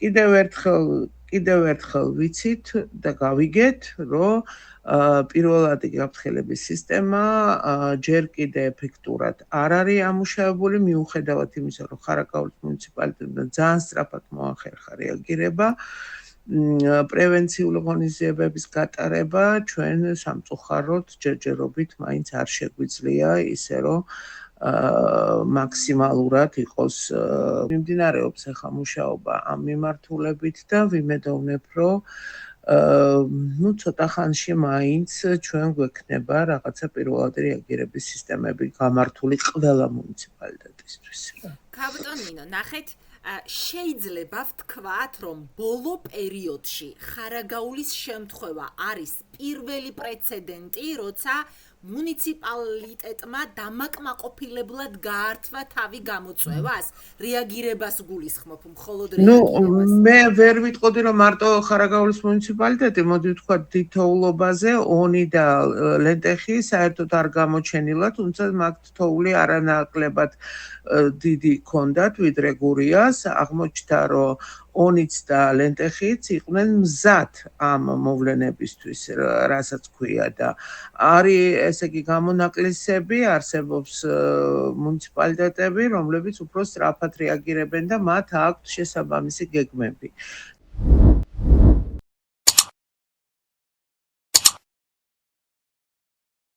კიდევ ერთხელ ვიცით და გავიგეთ, რომ პირველადი გაფრთხილების სისტემა ჯერ კიდე ეფექტურად არ არის ამუშავებული, მიუხედავად იმისა, რომ ხარაგაულის მუნიციპალიტეტმა ძალიან სწრაფად მოახერხა რეაგირება. პრევენციული ღონისძიებების გატარება ჩვენ სამწუხაროდ ჯერჯერობით მაინც არ შეგვიძლია ისე რომ მაქსიმალურად იყოს მიმდინარეობს ახლა მუშაობა ამ მიმართულებით და ვიმედოვნებ რომ ცოტა ხანში მაინც ჩვენ გვექნება რაღაცა პირველადი რეაგირების სისტემები გამართული ყველა მუნიციპალიტეტისთვის. კაპიტან ნინო, ნახეთ შეიძლება ვთქვათ, რომ ბოლო პერიოდში ხარაგაულის შემთხვევა არის პირველი პრეცედენტი, როცა მუნიციპალიტეტმა დამაკმაყოფილებლად გაართვა თავი გამოწვევას, რეაგირებას გულისხმობ, მხოლოდ რეაგირებას. მე ვერ ვიტყოდი, რომ მარტო ხარაგაულის მუნიციპალიტეტი, მოდი ვთქვათ თითოეულობაზე, ონი და ლენტეხი საერთოდ არ გამოჩენილა, თუმცა მაგ თითოეული არანაკლებად დიდი ჰქონდათ, ვიდრე გურიას, აღმოჩნდა, რომ ონიც და ლენტეხიც იყვნენ მზად ამ მოვლენებისთვის, რასაც ქვია და არის ესე იგი გამონაკლისები, არსებობს მუნიციპალიტეტები, რომლებიც უფრო სწრაფად რეაგირებენ და მათ აქვთ შესაბამისი გეგმები.